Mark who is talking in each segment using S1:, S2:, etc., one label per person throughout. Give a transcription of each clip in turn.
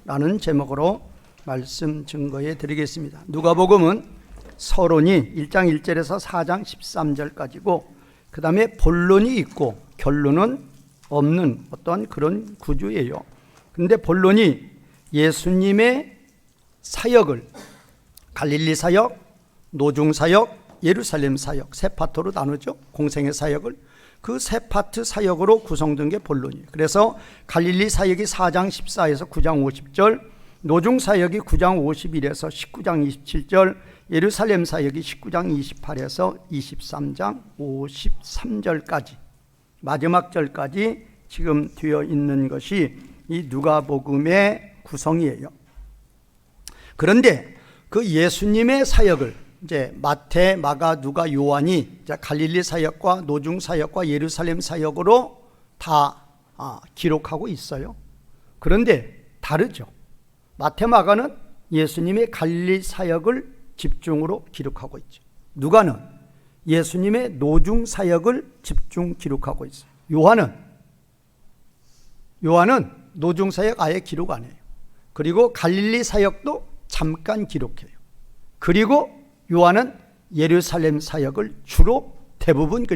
S1: 라는 제목으로 말씀 증거해 드리겠습니다. 누가복음은 서론이 1장 1절에서 4장 13절까지고 그 다음에 본론이 있고 결론은 없는 어떤 그런 구조예요. 그런데 본론이 예수님의 사역을 갈릴리 사역, 노중 사역, 예루살렘 사역 세 파트로 나누죠. 공생의 사역을 그 세 파트 사역으로 구성된 게 본론이에요. 그래서 갈릴리 사역이 4장 14에서 9장 50절, 노중 사역이 9장 51에서 19장 27절, 예루살렘 사역이 19장 28에서 23장 53절까지 마지막 절까지 지금 되어 있는 것이 이 누가복음의 구성이에요. 그런데 그 예수님의 사역을 이제 마태, 마가, 누가, 요한이 이제 갈릴리 사역과 노중 사역과 예루살렘 사역으로 다 기록하고 있어요. 그런데 다르죠. 마태, 마가는 예수님의 갈릴리 사역을 집중으로 기록하고 있죠. 누가는 예수님의 노중 사역을 집중 기록하고 있어요. 요한은 노중 사역 아예 기록 안 해요. 그리고 갈릴리 사역도 잠깐 기록해요. 그리고 요한은 예루살렘 사역을 주로 대부분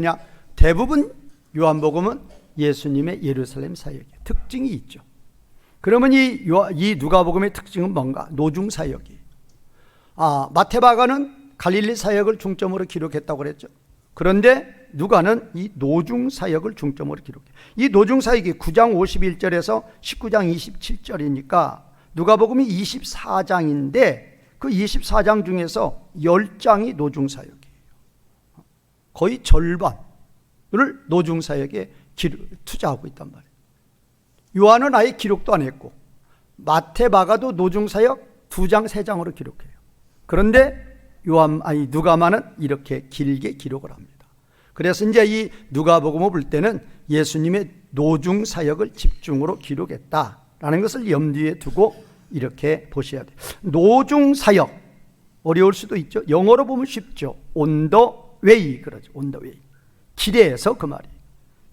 S1: 요한복음은 예수님의 예루살렘 사역의 특징이 있죠. 그러면 이 누가복음의 특징은 뭔가? 노중 사역이에요. 마태마가는 갈릴리 사역을 중점으로 기록했다고 그랬죠. 그런데 누가는 이 노중 사역을 중점으로 기록해요. 이 노중 사역이 9장 51절에서 19장 27절이니까 누가복음이 24장인데 그 24장 중에서 10장이 노중 사역이에요. 거의 절반을 노중 사역에 투자하고 있단 말이에요. 요한은 아예 기록도 안 했고 마태, 마가도 노중 사역 2장, 3장으로 기록해요. 그런데 누가만은 이렇게 길게 기록을 합니다. 그래서 이제 이 누가복음을 볼 때는 예수님의 노중 사역을 집중으로 기록했다라는 것을 염두에 두고 이렇게 보셔야 돼요. 노중 사역 어려울 수도 있죠. 영어로 보면 쉽죠. On the way 그러죠. On the way. 길에서 그 말이에요.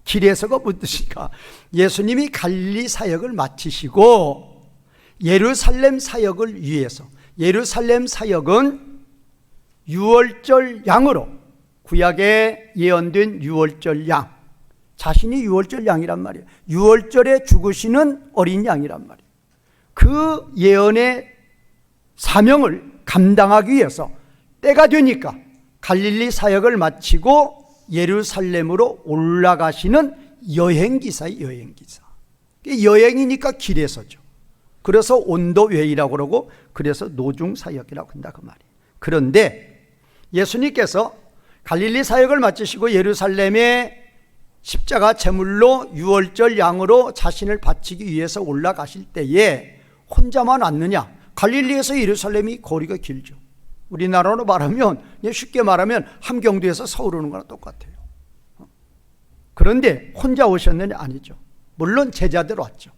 S1: 길에서가 무슨 뜻일까? 예수님이 갈릴리 사역을 마치시고 예루살렘 사역을 위해서, 예루살렘 사역은 유월절 양으로, 구약에 예언된 유월절 양, 자신이 유월절 양이란 말이에요. 유월절에 죽으시는 어린 양이란 말이에요. 그 예언의 사명을 감당하기 위해서 때가 되니까 갈릴리 사역을 마치고 예루살렘으로 올라가시는 여행기사의 여행기사. 여행이니까 길에서죠. 그래서 온더웨이라고 그러고 그래서 노중 사역이라고 한다 그 말이에요. 그런데 예수님께서 갈릴리 사역을 마치시고 예루살렘에 십자가 제물로 유월절 양으로 자신을 바치기 위해서 올라가실 때에 혼자만 왔느냐? 갈릴리에서 예루살렘이 거리가 길죠. 우리나라로 말하면 쉽게 말하면 함경도에서 서울 오는 거랑 똑같아요. 그런데 혼자 오셨느냐? 아니죠. 물론 제자들 왔죠.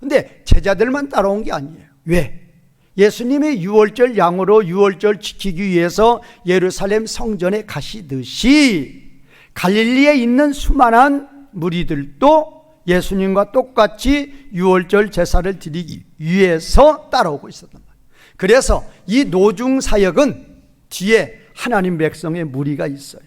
S1: 근데 제자들만 따라온 게 아니에요. 왜? 예수님이 유월절 양으로 유월절 지키기 위해서 예루살렘 성전에 가시듯이 갈릴리에 있는 수많은 무리들도 예수님과 똑같이 유월절 제사를 드리기 위해서 따라오고 있었단 말이에요. 그래서 이 노중 사역은 뒤에 하나님 백성의 무리가 있어요.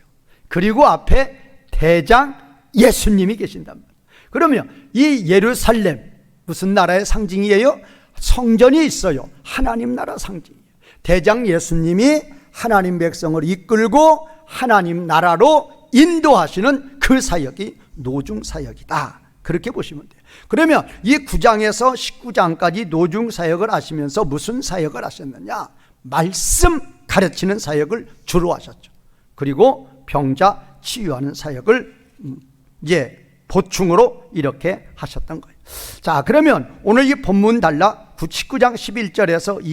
S1: 그리고 앞에 대장 예수님이 계신단 말이에요. 그러면 이 예루살렘 무슨 나라의 상징이에요? 성전이 있어요. 하나님 나라 상징이에요. 대장 예수님이 하나님 백성을 이끌고 하나님 나라로 인도하시는 그 사역이 노중 사역이다. 그렇게 보시면 돼요. 그러면 이 9장에서 19장까지 노중 사역을 하시면서 무슨 사역을 하셨느냐? 말씀 가르치는 사역을 주로 하셨죠. 그리고 병자 치유하는 사역을 이제 보충으로 이렇게 하셨던 거예요. 자, 그러면 오늘 이 본문 단락 19장 11절에서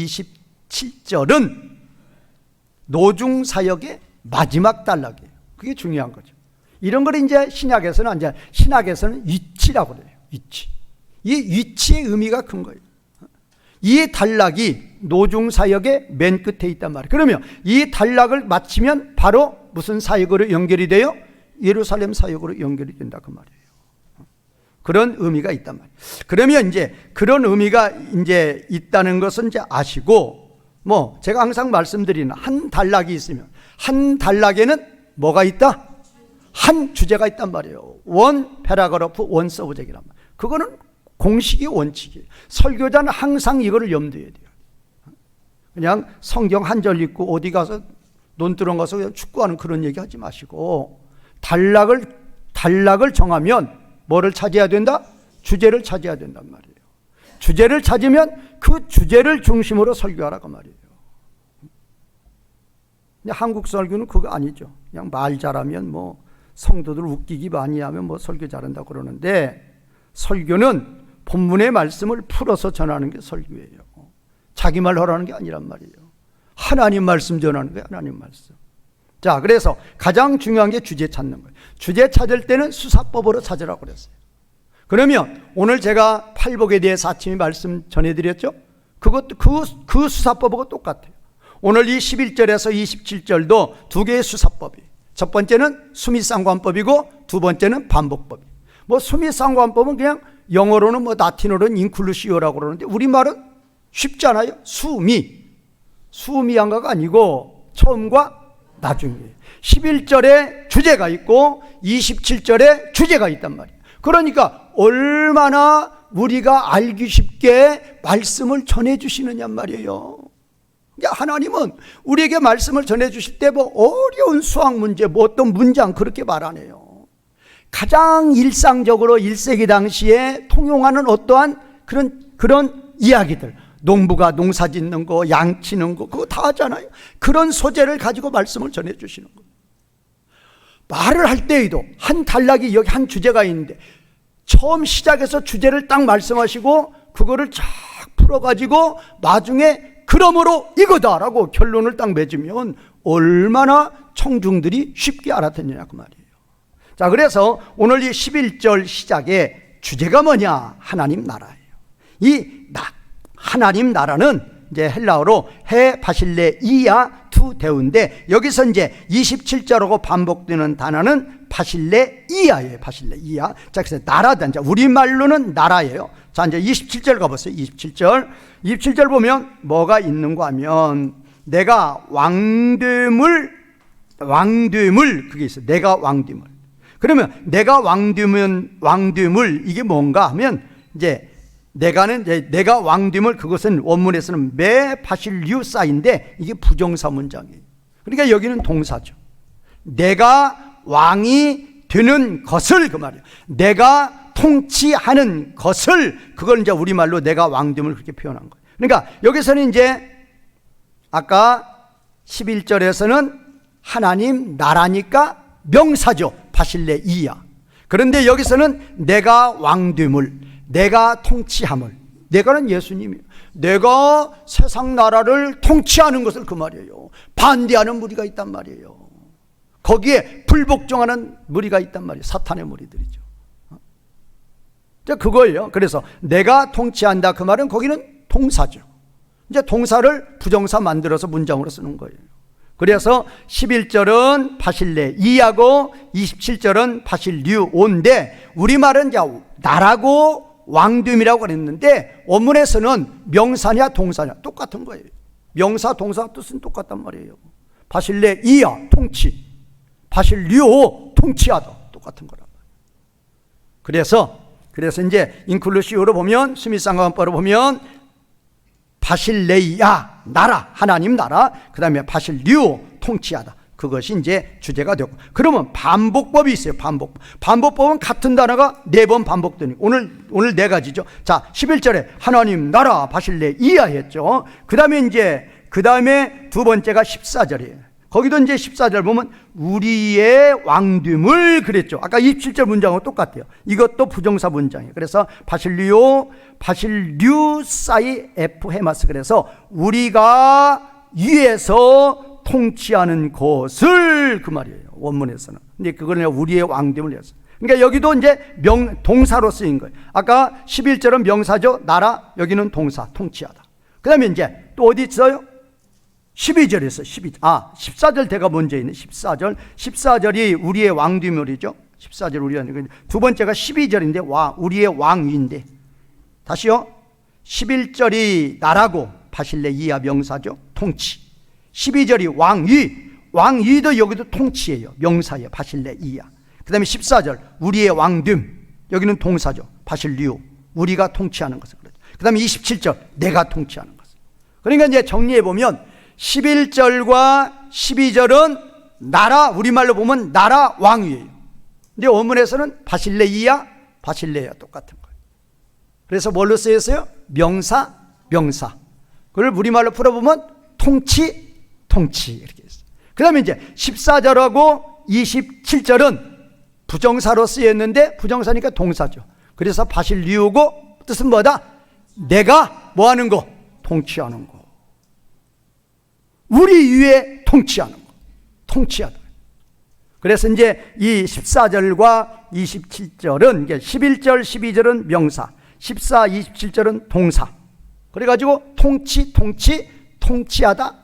S1: 27절은 노중 사역의 마지막 단락이에요. 그게 중요한 거죠. 이런 걸 이제 신학에서는 위치라고 그래요. 위치. 이 위치의 의미가 큰 거예요. 이 단락이 노중 사역의 맨 끝에 있단 말이에요. 그러면 이 단락을 마치면 바로 무슨 사역으로 연결이 돼요? 예루살렘 사역으로 연결이 된다 그 말이에요. 그런 의미가 있단 말이에요. 그러면 이제 그런 의미가 이제 있다는 것은 이제 아시고, 뭐 제가 항상 말씀드리는 한 단락이 있으면 한 단락에는 뭐가 있다? 한 주제가 있단 말이에요. 원 패라그래프 원 서브젝트란 말이에요. 그거는 공식이 원칙이에요. 설교자는 항상 이거를 염두에 돼요. 그냥 성경 한 절 읽고 어디 가서 논두렁 가서 그냥 축구하는 그런 얘기 하지 마시고, 단락을 정하면 뭐를 차지해야 된다? 주제를 차지해야 된단 말이에요. 주제를 찾으면 그 주제를 중심으로 설교하라고 말이에요. 한국 설교는 그거 아니죠. 그냥 말 잘하면 뭐 성도들 웃기기 많이 하면 뭐 설교 잘한다고 그러는데, 설교는 본문의 말씀을 풀어서 전하는 게 설교예요. 자기 말 하라는 게 아니란 말이에요. 하나님 말씀 전하는 거예요. 하나님 말씀. 자, 그래서 가장 중요한 게 주제 찾는 거예요. 주제 찾을 때는 수사법으로 찾으라고 그랬어요. 그러면 오늘 제가 팔복에 대해서 아침에 말씀 전해드렸죠? 그것도 그 수사법하고 똑같아요. 오늘 이 11절에서 27절도 두 개의 수사법이에요. 첫 번째는 수미상관법이고 두 번째는 반복법이에요. 뭐 수미상관법은 그냥 영어로는 뭐 라틴어로는 인클루시오라고 그러는데 우리말은 쉽잖아요. 수미한가가 아니고 처음과 나중이에요. 11절에 주제가 있고 27절에 주제가 있단 말이에요. 그러니까 얼마나 우리가 알기 쉽게 말씀을 전해주시느냐 말이에요. 하나님은 우리에게 말씀을 전해주실 때 뭐 어려운 수학 문제, 뭐 어떤 문장 그렇게 말 안 해요. 가장 일상적으로 1세기 당시에 통용하는 어떠한 그런 이야기들, 농부가 농사 짓는 거, 양 치는 거, 그거 다 하잖아요. 그런 소재를 가지고 말씀을 전해주시는 거예요. 말을 할 때에도 한 단락이 여기 한 주제가 있는데 처음 시작해서 주제를 딱 말씀하시고 그거를 쫙 풀어가지고 나중에 그러므로 이거다라고 결론을 딱 맺으면 얼마나 청중들이 쉽게 알아듣느냐 그 말이에요. 자, 그래서 오늘 이 11절 시작에 주제가 뭐냐? 하나님 나라예요. 하나님 나라는 이제 헬라어로 헤 바실레 이야 투 데우인데 여기서 이제 27절하고 반복되는 단어는 바실레 이야예요. 바실레 이야. 자, 그래서 나라다. 이제 우리말로는 나라예요. 자, 이제 27절 가보세요. 27절 보면 뭐가 있는가 하면 내가 왕됨을 그게 있어요. 내가 왕됨을. 그러면 내가 왕됨을 이게 뭔가 하면 이제 내가 왕됨을 그것은 원문에서는 메 바실리우사인데 이게 부정사 문장이에요. 그러니까 여기는 동사죠. 내가 왕이 되는 것을 그 말이에요. 내가 통치하는 것을 그걸 이제 우리말로 내가 왕됨을 그렇게 표현한 거예요. 그러니까 여기서는 이제 아까 11절에서는 하나님 나라니까 명사죠. 바실레 이야. 그런데 여기서는 내가 왕됨을, 내가 통치함을, 내가는 예수님이에요. 내가 세상 나라를 통치하는 것을 그 말이에요. 반대하는 무리가 있단 말이에요. 거기에 불복종하는 무리가 있단 말이에요. 사탄의 무리들이죠. 그거예요. 그래서 내가 통치한다 그 말은 거기는 동사죠. 이제 동사를 부정사 만들어서 문장으로 쓰는 거예요. 그래서 11절은 바실레 이하고 27절은 바실류 온데 우리말은 이제 나라고 왕됨이라고 그랬는데 원문에서는 명사냐 동사냐 똑같은 거예요. 명사 동사 뜻은 똑같단 말이에요. 바실레 이하 통치, 바실류 통치하다 똑같은 거란 말이에요. 그래서 이제 인클루시오로 보면 수미상관법으로 보면 바실레이야 나라, 하나님 나라, 그 다음에 바실류 통치하다, 그것이 이제 주제가 되고, 그러면 반복법이 있어요. 반복법은 같은 단어가 4번 반복되니까 오늘 4가지죠. 자, 11절에 하나님 나라 바실레이야 했죠. 그 다음에 두 번째가 14절이에요. 거기도 이제 14절 보면 우리의 왕됨을 그랬죠. 아까 27절 문장하고 똑같아요. 이것도 부정사 문장이에요. 그래서 바실류사이 에프헤마스, 그래서 우리가 위에서 통치하는 것을 그 말이에요. 원문에서는. 근데 그거는 우리의 왕됨을 했어요. 그러니까 여기도 이제 동사로 쓰인 거예요. 아까 11절은 명사죠. 나라, 여기는 동사, 통치하다. 그 다음에 이제 또 어디 있어요? 12절에서 14절 대가 먼저 있는 14절이 우리의 왕됨을이죠. 14절 우리가 두 번째가 12절인데 우리의 왕위인데 다시요. 11절이 나라고 바실레이아 명사죠. 통치. 12절이 왕위도 여기도 통치예요. 명사예요. 바실레이아. 그 다음에 14절 우리의 왕됨, 여기는 동사죠. 바실리오. 우리가 통치하는 것을 그러죠. 그 다음에 27절 내가 통치하는 것을. 그러니까 이제 정리해보면 11절과 12절은 나라, 우리말로 보면 나라 왕위예요. 근데 원문에서는 바실레이아 똑같은 거예요. 그래서 뭘로 쓰였어요? 명사. 그걸 우리말로 풀어보면 통치 이렇게 했어요. 그 다음에 이제 14절하고 27절은 부정사로 쓰였는데 부정사니까 동사죠. 그래서 바실리오고 뜻은 뭐다? 내가 뭐 하는 거? 통치하는 거. 우리 위에 통치하는 거. 통치하다. 그래서 이제 이 14절과 27절은 11절, 12절은 명사, 14, 27절은 동사. 그래가지고 통치하다.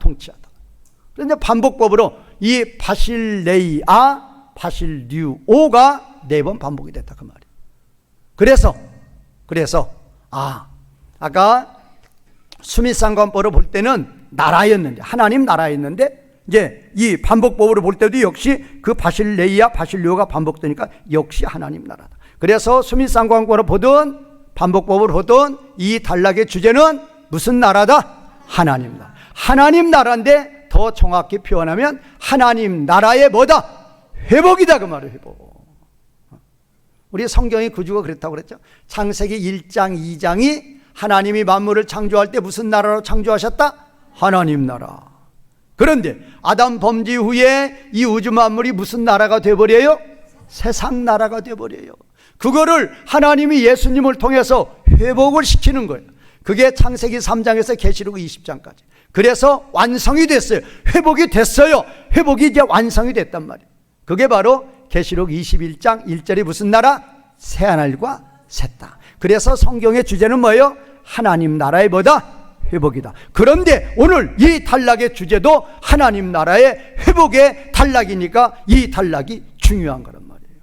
S1: 그런데 반복법으로 이 바실레이아, 바실리오가 4번 반복이 됐다 그 말이에요. 그래서 아까 수미상관법으로 볼 때는 나라였는데, 하나님 나라였는데, 이제 이 반복법으로 볼 때도 역시 그 바실레이아, 바실리오가 반복되니까 역시 하나님 나라다. 그래서 수미상관법으로 보든 반복법으로 보든 이 단락의 주제는 무슨 나라다? 하나님 나라. 하나님 나라인데 더 정확히 표현하면 하나님 나라의 뭐다? 회복이다 그 말이에요. 회복. 우리 성경의 구조가 그렇다고 그랬죠. 창세기 1장 2장이 하나님이 만물을 창조할 때 무슨 나라로 창조하셨다? 하나님 나라. 그런데 아담 범죄 후에 이 우주 만물이 무슨 나라가 되어버려요? 세상 나라가 되어버려요. 그거를 하나님이 예수님을 통해서 회복을 시키는 거예요. 그게 창세기 3장에서 계시록 20장까지. 그래서 완성이 됐어요. 회복이 됐어요. 회복이 이제 완성이 됐단 말이에요. 그게 바로 계시록 21장 1절이 무슨 나라? 새하늘과 새 땅. 그래서 성경의 주제는 뭐예요? 하나님 나라의 뭐다? 회복이다. 그런데 오늘 이 단락의 주제도 하나님 나라의 회복의 단락이니까 이 단락이 중요한 거란 말이에요.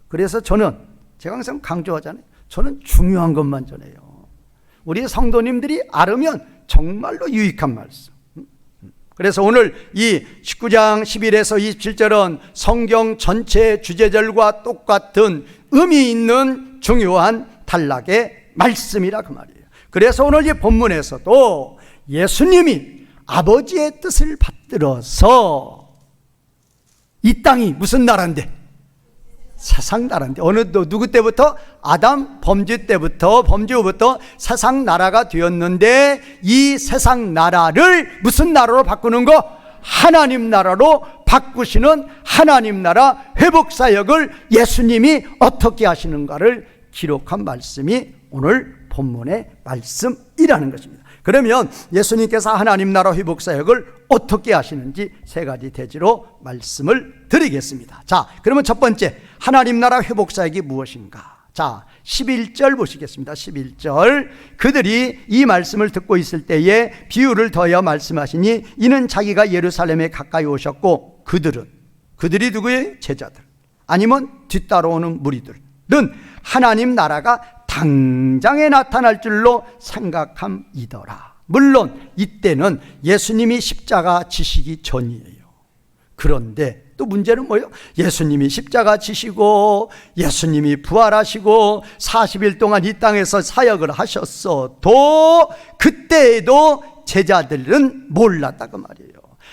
S1: 그래서 제가 항상 강조하잖아요. 저는 중요한 것만 전해요. 우리 성도님들이 알으면 정말로 유익한 말씀. 그래서 오늘 이 19장 11에서 27절은 성경 전체 주제절과 똑같은 의미 있는 중요한 단락의 말씀이라 그 말이에요. 그래서 오늘 이 본문에서도 예수님이 아버지의 뜻을 받들어서 이 땅이 무슨 나라인데? 세상 나라인데. 누구 때부터? 아담 범죄 때부터, 범죄 후부터 세상 나라가 되었는데 이 세상 나라를 무슨 나라로 바꾸는 거? 하나님 나라로 바꾸시는 하나님 나라 회복 사역을 예수님이 어떻게 하시는가를 기록한 말씀이 오늘 본문의 말씀이라는 것입니다. 그러면 예수님께서 하나님 나라 회복 사역을 어떻게 하시는지 3가지 대지로 말씀을 드리겠습니다. 자, 그러면 첫 번째, 하나님 나라 회복 사역이 무엇인가? 자, 11절 보시겠습니다. 11절. 그들이 이 말씀을 듣고 있을 때에 비유를 더하여 말씀하시니 이는 자기가 예루살렘에 가까이 오셨고 그들이 누구예요? 제자들 아니면 뒤따라오는 무리들은 하나님 나라가 당장에 나타날 줄로 생각함이더라. 물론 이때는 예수님이 십자가 지시기 전이에요. 그런데 또 문제는 뭐예요? 예수님이 십자가 지시고 예수님이 부활하시고 40일 동안 이 땅에서 사역을 하셨어도 그때에도 제자들은 몰랐다 그 말이에요.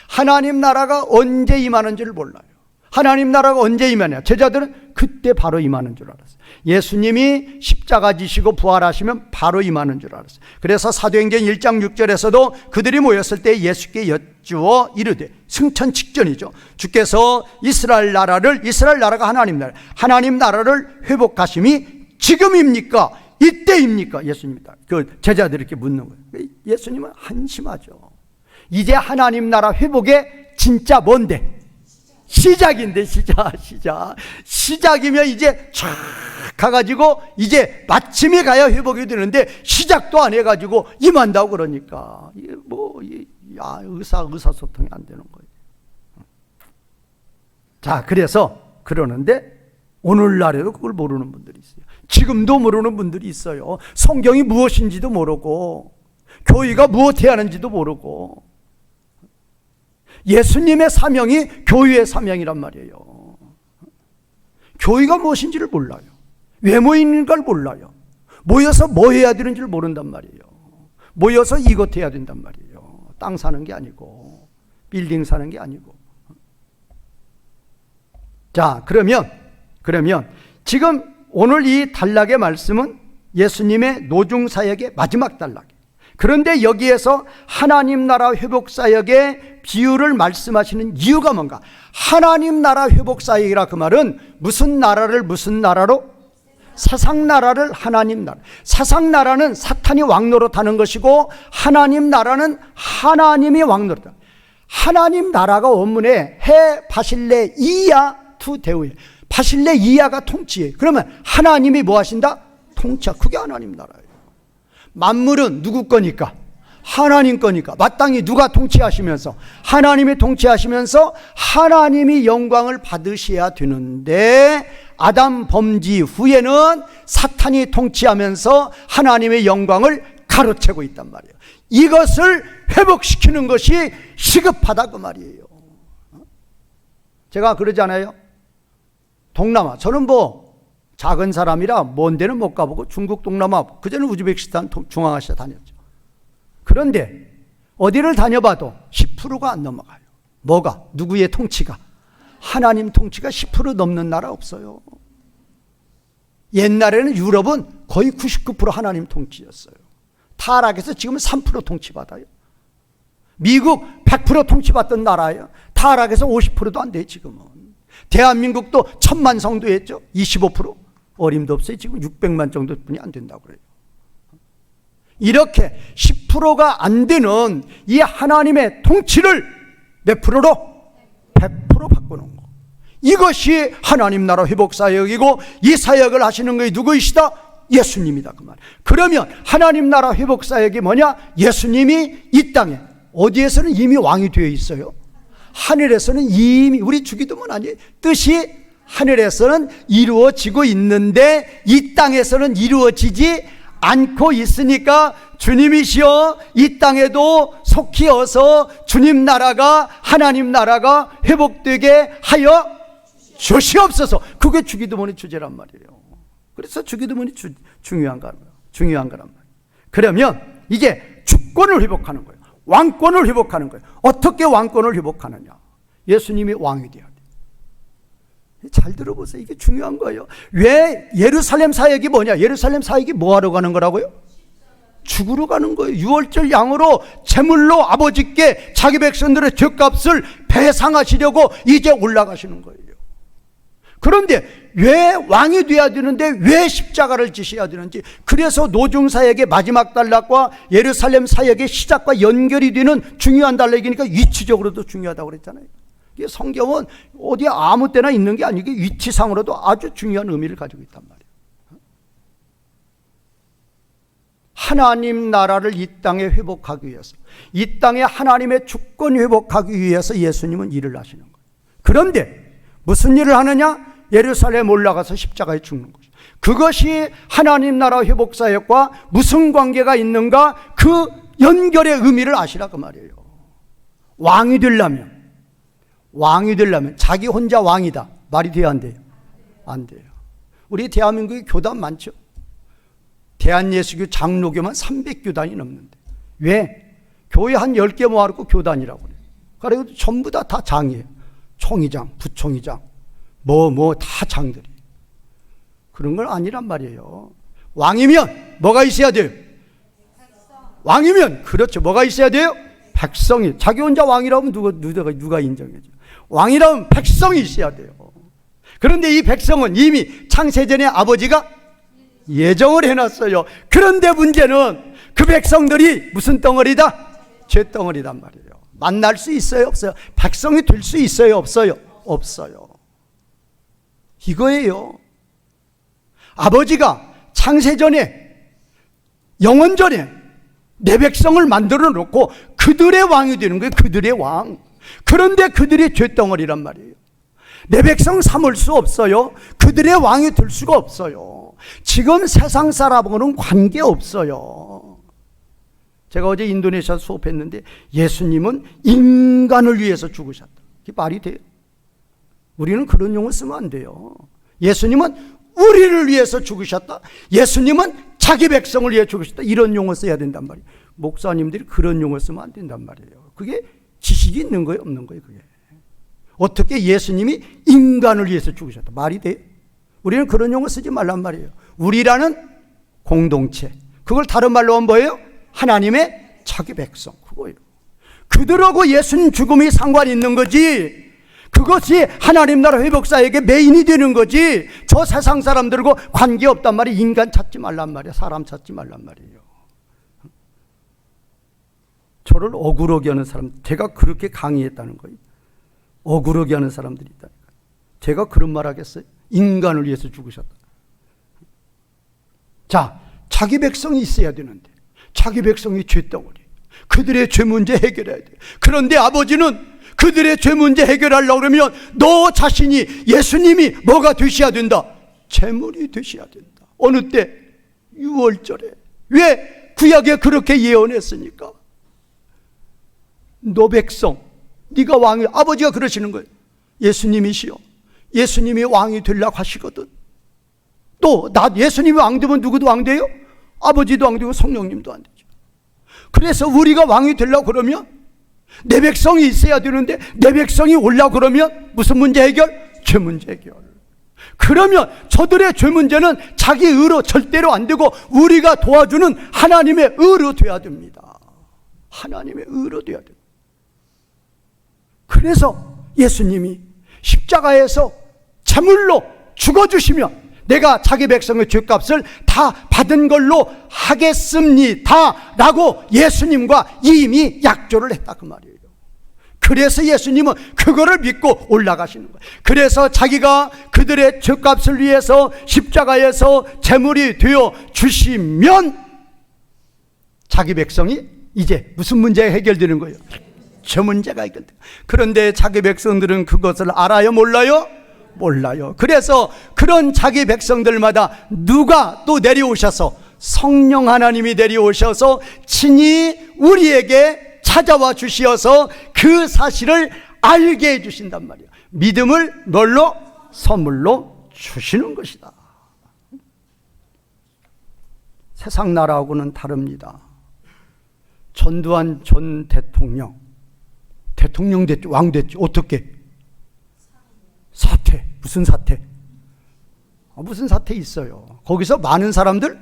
S1: 하나님 나라가 언제 임하는 줄 몰라요. 하나님 나라가 언제 임하냐? 제자들은 그때 바로 임하는 줄 알았어요. 예수님이 십자가 지시고 부활하시면 바로 임하는 줄 알았어요. 그래서 사도행전 1장 6절에서도 그들이 모였을 때 예수께 여쭈어 이르되, 승천 직전이죠. 주께서 이스라엘 나라가 하나님 나라를 회복하심이 지금입니까? 이때입니까? 예수님이다. 그 제자들이 이렇게 묻는 거예요. 예수님은 한심하죠. 이제 하나님 나라 회복의 진짜 뭔데? 시작인데, 시작이면 이제 쫙 가가지고 이제 마침에 가야 회복이 되는데 시작도 안 해가지고 임한다고 그러니까 이게 의사소통이 안 되는 거예요. 자, 그래서 그러는데 오늘날에도 그걸 모르는 분들이 있어요. 지금도 모르는 분들이 있어요. 성경이 무엇인지도 모르고 교회가 무엇해야 하는지도 모르고. 예수님의 사명이 교회의 사명이란 말이에요. 교회가 무엇인지를 몰라요. 왜 모이는 걸 몰라요. 모여서 뭐 해야 되는지를 모른단 말이에요. 모여서 이것 해야 된단 말이에요. 땅 사는 게 아니고 빌딩 사는 게 아니고. 자, 그러면 지금 오늘 이 단락의 말씀은 예수님의 노중사역의 마지막 단락이에요. 그런데 여기에서 하나님 나라 회복사역의 비유를 말씀하시는 이유가 뭔가? 하나님 나라 회복사역이라 그 말은 무슨 나라를 무슨 나라로? 세상나라를 하나님 나라. 세상나라는 사탄이 왕노릇하는 것이고 하나님 나라는 하나님이 왕노릇하는. 하나님 나라가 원문에 해 바실레 이야 투 데우에, 바실레 이야가 통치해. 그러면 하나님이 뭐 하신다? 통치. 그게 하나님 나라예요. 만물은 누구 거니까? 하나님 거니까. 마땅히 누가 통치하시면서? 하나님이 통치하시면서 하나님이 영광을 받으셔야 되는데 아담 범죄 후에는 사탄이 통치하면서 하나님의 영광을 가로채고 있단 말이에요. 이것을 회복시키는 것이 시급하다 그 말이에요. 제가 그러잖아요. 동남아, 저는 뭐 작은 사람이라 먼 데는 못 가보고 중국 동남아, 그전에 우즈베키스탄 중앙아시아 다녔죠. 그런데 어디를 다녀봐도 10%가 안 넘어가요. 뭐가? 누구의 통치가? 하나님 통치가 10% 넘는 나라 없어요. 옛날에는 유럽은 거의 99% 하나님 통치였어요. 타락해서 지금은 3% 통치받아요. 미국 100% 통치받던 나라예요. 타락해서 50%도 안 돼요 지금은. 대한민국도 1000만 성도였죠. 25%. 어림도 없어요. 지금 600만 정도뿐이 안 된다고 그래요. 이렇게 10%가 안 되는 이 하나님의 통치를 몇 프로로? 100% 바꾸는 거. 이것이 하나님 나라 회복 사역이고 이 사역을 하시는 것이 누구이시다? 예수님이다 그 말. 그러면 하나님 나라 회복 사역이 뭐냐? 예수님이 이 땅에 어디에서는 이미 왕이 되어 있어요. 하늘에서는 이미 우리 주기도문 아니에요. 뜻이 하늘에서는 이루어지고 있는데 이 땅에서는 이루어지지 않고 있으니까 주님이시여 이 땅에도 속히 어서 주님 나라가 하나님 나라가 회복되게 하여 주시옵소서. 그게 주기도문의 주제란 말이에요. 그래서 주기도문이 중요한 거란 말이에요. 그러면 이게 주권을 회복하는 거예요. 왕권을 회복하는 거예요. 어떻게 왕권을 회복하느냐? 예수님이 왕이 되어야 돼요. 잘 들어보세요. 이게 중요한 거예요. 왜 예루살렘 사역이 뭐냐? 예루살렘 사역이 뭐하러 가는 거라고요? 죽으러 가는 거예요. 유월절 양으로 제물로 아버지께 자기 백성들의 죄값을 배상하시려고 이제 올라가시는 거예요. 그런데 왜 왕이 돼야 되는데 왜 십자가를 지셔야 되는지, 그래서 노중사역의 마지막 단락과 예루살렘 사역의 시작과 연결이 되는 중요한 단락이니까 위치적으로도 중요하다고 그랬잖아요. 이게 성경은 어디 아무 때나 있는 게 아니고 위치상으로도 아주 중요한 의미를 가지고 있단 말이에요. 하나님 나라를 이 땅에 회복하기 위해서, 이 땅에 하나님의 주권 회복하기 위해서 예수님은 일을 하시는 거예요. 그런데 무슨 일을 하느냐? 예루살렘 올라가서 십자가에 죽는 것이죠. 그것이 하나님 나라 회복 사역과 무슨 관계가 있는가? 그 연결의 의미를 아시라 그 말이에요. 왕이 되려면 자기 혼자 왕이다 말이 돼야 안 돼요? 안 돼요. 우리 대한민국에 교단 많죠. 대한예수교 장로교만 300교단이 넘는데 왜? 교회 한 10개 모아놓고 교단이라고 그래요. 그리고 전부 다 장이에요. 총의장, 부총의장, 다 장들이. 그런 건 아니란 말이에요. 왕이면 뭐가 있어야 돼요? 왕이면 그렇죠. 뭐가 있어야 돼요? 백성이. 자기 혼자 왕이라면 누가 인정해줘? 왕이라면 백성이 있어야 돼요. 그런데 이 백성은 이미 창세전에 아버지가 예정을 해놨어요. 그런데 문제는 그 백성들이 무슨 덩어리다? 죄덩어리란 말이에요. 만날 수 있어요? 없어요? 백성이 될 수 있어요? 없어요? 없어요. 이거예요. 아버지가 창세전에, 영원전에 내 백성을 만들어 놓고 그들의 왕이 되는 거예요. 그들의 왕. 그런데 그들이 죄덩어리란 말이에요. 내 백성 삼을 수 없어요. 그들의 왕이 될 수가 없어요. 지금 세상 사람하고는 관계없어요. 제가 어제 인도네시아 수업했는데 예수님은 인간을 위해서 죽으셨다. 이게 말이 돼요? 우리는 그런 용어 쓰면 안 돼요. 예수님은 우리를 위해서 죽으셨다. 예수님은 자기 백성을 위해 죽으셨다. 이런 용어 써야 된단 말이에요. 목사님들이 그런 용어 쓰면 안 된단 말이에요. 그게 지식이 있는 거예요, 없는 거예요, 그게. 어떻게 예수님이 인간을 위해서 죽으셨다. 말이 돼요? 우리는 그런 용어 쓰지 말란 말이에요. 우리라는 공동체. 그걸 다른 말로 하면 뭐예요? 하나님의 자기 백성. 그거예요. 그들하고 예수님 죽음이 상관이 있는 거지. 그것이 하나님 나라 회복사에게 메인이 되는 거지. 저 세상 사람들하고 관계없단 말이에요. 인간 찾지 말란 말이에요. 사람 찾지 말란 말이에요. 저를 억울하게 하는 사람, 제가 그렇게 강의했다는 거예요. 억울하게 하는 사람들이 있다. 제가 그런 말 하겠어요? 인간을 위해서 죽으셨다. 자, 자기 백성이 있어야 되는데 자기 백성이 죄덩어리, 그들의 죄 문제 해결해야 돼. 그런데 아버지는 그들의 죄 문제 해결하려고 그러면 너 자신이, 예수님이 뭐가 되셔야 된다? 제물이 되셔야 된다. 어느 때? 6월절에. 왜? 구약에 그렇게 예언했으니까. 너 백성, 네가 왕이, 아버지가 그러시는 거예요. 예수님이시여, 예수님이 왕이 되려고 하시거든. 또 예수님이 왕 되면 누구도 왕 돼요? 아버지도 왕 되고 성령님도 안 되죠. 그래서 우리가 왕이 되려고 그러면 내 백성이 있어야 되는데 내 백성이 오려고 그러면 무슨 문제 해결? 죄 문제 해결. 그러면 저들의 죄 문제는 자기 의로 절대로 안 되고 우리가 도와주는 하나님의 의로 돼야 됩니다. 하나님의 의로 돼야 됩니다. 그래서 예수님이 십자가에서 제물로 죽어주시면 내가 자기 백성의 죄값을 다 받은 걸로 하겠습니다 라고 예수님과 이미 약조를 했다 그 말이에요. 그래서 예수님은 그거를 믿고 올라가시는 거예요. 그래서 자기가 그들의 죄값을 위해서 십자가에서 제물이 되어 주시면 자기 백성이 이제 무슨 문제가 해결되는 거예요? 저 문제가 해결돼요. 그런데 자기 백성들은 그것을 알아요, 몰라요? 몰라요. 그래서 그런 자기 백성들마다 누가 또 내려오셔서, 성령 하나님이 내려오셔서 친히 우리에게 찾아와 주시어서 그 사실을 알게 해 주신단 말이에요. 믿음을 뭘로? 선물로 주시는 것이다. 세상 나라하고는 다릅니다. 전두환 전 대통령 됐죠, 왕 됐죠. 어떻게? 사태. 무슨 사태? 무슨 사태 있어요. 거기서 많은 사람들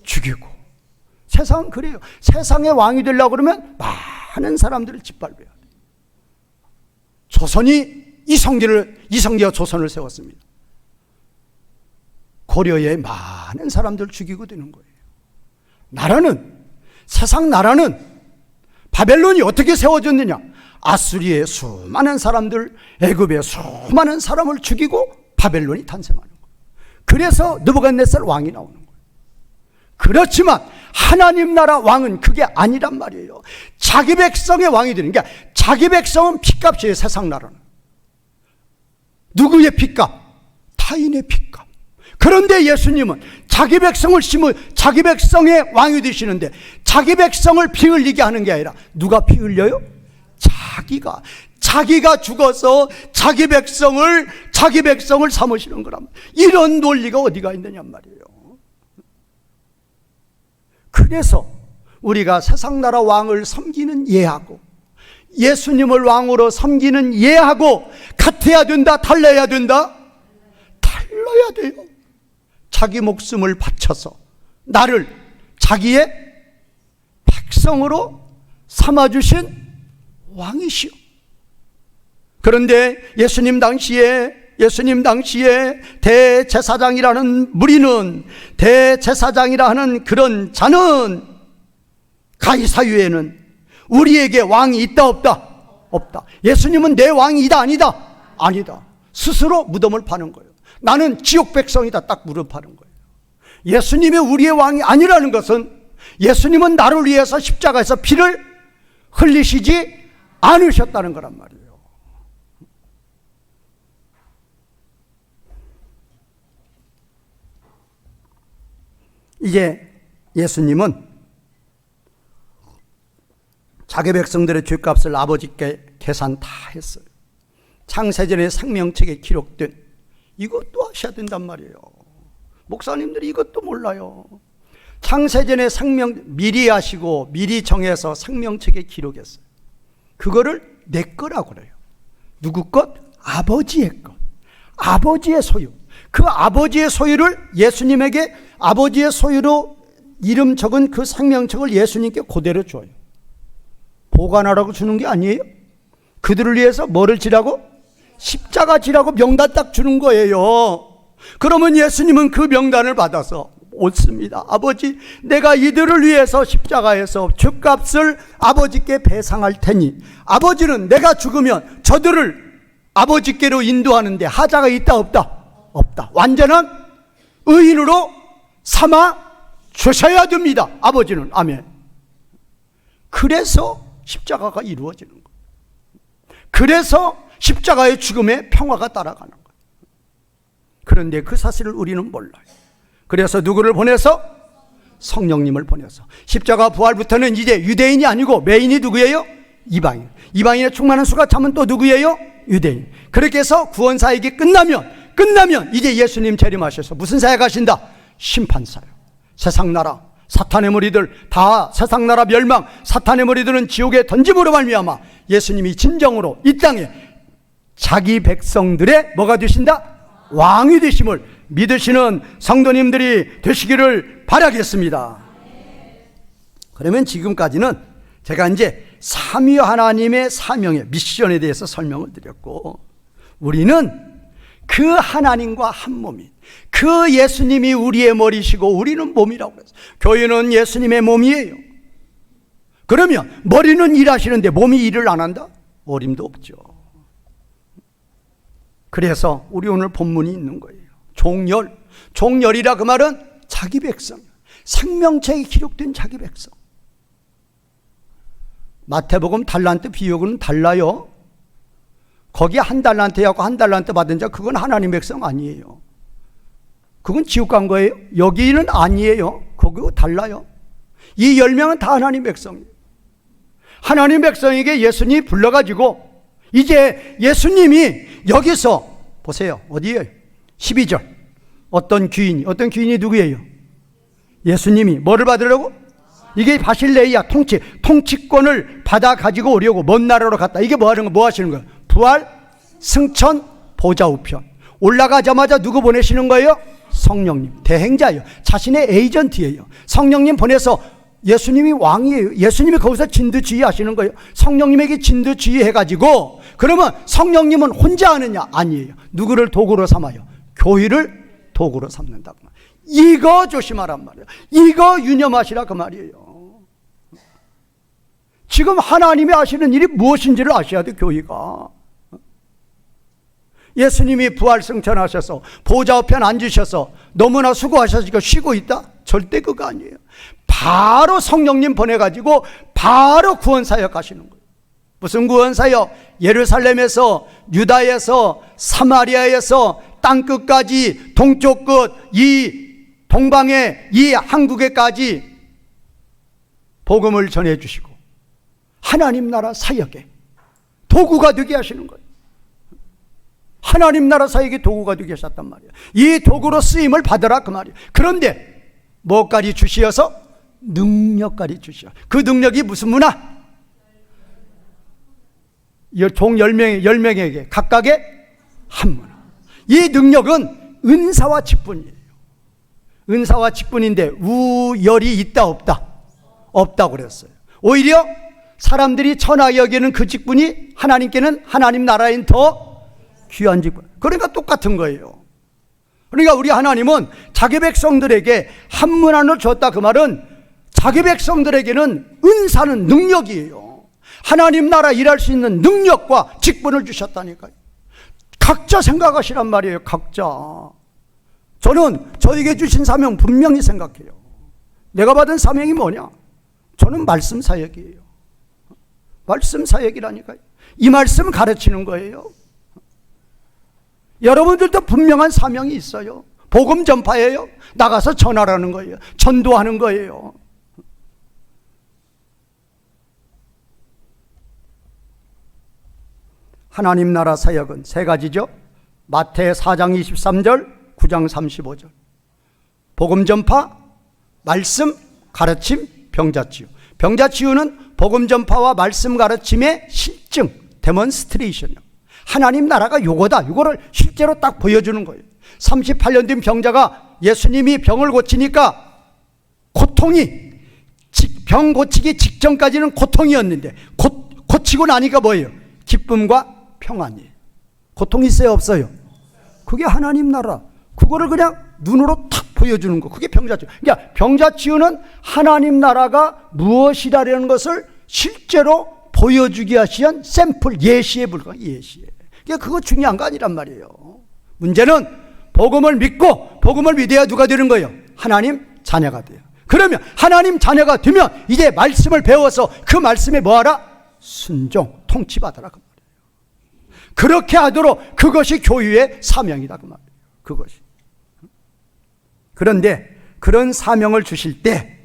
S1: 죽이고. 세상은 그래요. 세상의 왕이 되려고 그러면 많은 사람들을 짓밟아야 돼요. 조선이 이성계가 조선을 세웠습니다. 고려에 많은 사람들 죽이고 되는 거예요. 세상 나라는 바벨론이 어떻게 세워졌느냐? 아수리의 수많은 사람들, 애굽의 수많은 사람을 죽이고 바벨론이 탄생하는 거예요. 그래서 느부갓네살 왕이 나오는 거예요. 그렇지만 하나님 나라 왕은 그게 아니란 말이에요. 자기 백성의 왕이 되는 게, 자기 백성은 핏값이에요. 세상 나라는 누구의 핏값? 타인의 핏값. 그런데 예수님은 자기 백성을 심은 자기 백성의 왕이 되시는데, 자기 백성을 피 흘리게 하는 게 아니라 누가 피 흘려요? 자기가 죽어서 자기 백성을 삼으시는 거란 말이에요. 이런 논리가 어디가 있느냔 말이에요. 그래서 우리가 세상 나라 왕을 섬기는 예하고 예수님을 왕으로 섬기는 예하고 같아야 된다, 달라야 된다? 달라야 돼요. 자기 목숨을 바쳐서 나를 자기의 백성으로 삼아주신 왕이시오. 그런데 예수님 당시에 대제사장이라는 무리는, 대제사장이라는 그런 자는, 가이사유에는 우리에게 왕이 있다 없다? 없다. 예수님은 내 왕이다 아니다? 아니다. 스스로 무덤을 파는 거예요. 나는 지옥 백성이다 딱 무릎 파는 거예요. 예수님이 우리의 왕이 아니라는 것은 예수님은 나를 위해서 십자가에서 피를 흘리시지 않으셨다는 거란 말이에요. 이제 예수님은 자기 백성들의 죄값을 아버지께 계산 다 했어요. 창세전의 생명책에 기록된 이것도 하셔야 된단 말이에요. 목사님들이 이것도 몰라요. 창세전의 미리 하시고 미리 정해서 생명책에 기록했어요. 그거를 내 거라고 그래요. 누구 것? 아버지의 것. 아버지의 소유. 그 아버지의 소유를 예수님에게 아버지의 소유로 이름 적은 그 생명책을 예수님께 그대로 줘요. 보관하라고 주는 게 아니에요. 그들을 위해서 뭐를 지라고? 십자가 지라고 명단 딱 주는 거예요. 그러면 예수님은 그 명단을 받아서 옳습니다. 아버지, 내가 이들을 위해서 십자가에서 죄값을 아버지께 배상할 테니 아버지는 내가 죽으면 저들을 아버지께로 인도하는데 하자가 있다 없다? 없다. 완전한 의인으로 삼아 주셔야 됩니다. 아버지는. 아멘. 그래서 십자가가 이루어지는 거예요. 그래서 십자가의 죽음에 평화가 따라가는 거예요. 그런데 그 사실을 우리는 몰라요. 그래서 누구를 보내서? 성령님을 보내서. 십자가 부활부터는 이제 유대인이 아니고 메인이 누구예요? 이방인. 이방인의 충만한 수가 참은 또 누구예요? 유대인. 그렇게 해서 구원 사역이 끝나면 이제 예수님 재림하셔서 무슨 사역 하신다? 심판 사역. 세상 나라 사탄의 무리들 다 세상 나라 멸망, 사탄의 무리들은 지옥에 던짐으로 말미암아 예수님이 진정으로 이 땅에 자기 백성들의 뭐가 되신다? 왕이 되심을 믿으시는 성도님들이 되시기를 바라겠습니다. 그러면 지금까지는 제가 이제 삼위 하나님의 사명의 미션에 대해서 설명을 드렸고, 우리는 그 하나님과 한 몸인 그 예수님이 우리의 머리시고 우리는 몸이라고 그랬어요. 교회는 예수님의 몸이에요. 그러면 머리는 일하시는데 몸이 일을 안 한다? 어림도 없죠. 그래서 우리 오늘 본문이 있는 거예요. 종열. 종열이라 그 말은 자기 백성, 생명책에 기록된 자기 백성. 마태복음 달란트 비유는 달라요. 거기 한 달란트하고 한 달란트 받은 자, 그건 하나님 백성 아니에요. 그건 지옥 간 거예요. 여기는 아니에요. 그거 달라요. 이 10명은 다 하나님 백성이에요. 하나님 백성에게 예수님이 불러가지고 이제 예수님이 여기서 보세요. 어디에요? 12절. 어떤 귀인이 누구예요? 예수님이 뭐를 받으려고? 이게 바실레이아 통치권을 받아 가지고 오려고 먼 나라로 갔다. 이게 뭐 하시는 거예요? 부활, 승천, 보좌 우편. 올라가자마자 누구 보내시는 거예요? 성령님. 대행자예요. 자신의 에이전트예요. 성령님 보내서 예수님이 왕이에요. 예수님이 거기서 진두지휘 하시는 거예요. 성령님에게 진두지휘 해가지고, 그러면 성령님은 혼자 하느냐? 아니에요. 누구를 도구로 삼아요? 교회를 도구로 삼는다. 이거 조심하란 말이에요. 이거 유념하시라 그 말이에요. 지금 하나님이 하시는 일이 무엇인지를 아셔야 돼. 교회가. 예수님이 부활승천하셔서 보좌 우편 앉으셔서 너무나 수고하셔서 쉬고 있다? 절대 그거 아니에요. 바로 성령님 보내가지고 바로 구원사역 하시는 거예요. 무슨 구원사역? 예루살렘에서, 유다에서, 사마리아에서 땅끝까지, 동쪽 끝, 이 동방의 이 한국에까지 복음을 전해주시고 하나님 나라 사역에 도구가 되게 하시는 거예요. 하나님 나라 사역에 도구가 되게 하셨단 말이에요. 이 도구로 쓰임을 받으라 그 말이에요. 그런데 뭐까지 주시어서? 능력까지 주시어. 그 능력이 무슨 문화? 종 10명에게 각각의 한 문화. 이 능력은 은사와 직분이에요. 은사와 직분인데 우열이 있다 없다? 없다고 그랬어요. 오히려 사람들이 천하게 여기는 그 직분이 하나님께는 하나님 나라인 더 귀한 직분. 그러니까 똑같은 거예요. 그러니까 우리 하나님은 자기 백성들에게 한 문안을 줬다 그 말은 자기 백성들에게는 은사는 능력이에요. 하나님 나라 일할 수 있는 능력과 직분을 주셨다니까요. 각자 생각하시란 말이에요. 각자. 저는 저에게 주신 사명 분명히 생각해요. 내가 받은 사명이 뭐냐? 저는 말씀 사역이에요. 말씀 사역이라니까요. 이 말씀 가르치는 거예요. 여러분들도 분명한 사명이 있어요. 복음 전파예요. 나가서 전하라는 거예요. 전도하는 거예요. 하나님 나라 사역은 세 가지죠. 마태 4장 23절, 9장 35절. 복음 전파, 말씀, 가르침, 병자 치유. 병자 치유는 복음 전파와 말씀 가르침의 실증, 데몬스트레이션이요. 하나님 나라가 요거다. 요거를 실제로 딱 보여주는 거예요. 38년 된 병자가 예수님이 병을 고치니까 고통이, 병 고치기 직전까지는 고통이었는데 고치고 나니까 뭐예요? 기쁨과 평안이에요. 고통이 있어요, 없어요? 그게 하나님 나라. 그거를 그냥 눈으로 탁 보여주는 거. 그게 병자치유. 그러니까 병자치유는 하나님 나라가 무엇이라는 것을 실제로 보여주기 위한 샘플, 예시에 불과한 예시에. 그러니까 그거 중요한 거 아니란 말이에요. 문제는 복음을 믿고 복음을 믿어야 누가 되는 거예요? 하나님 자녀가 돼요. 그러면 하나님 자녀가 되면 이제 말씀을 배워서 그 말씀에 뭐하라? 순종, 통치받아라 그 말이에요. 그렇게 하도록 그것이 교회의 사명이다 그 말이에요. 그것이. 그런데 그런 사명을 주실 때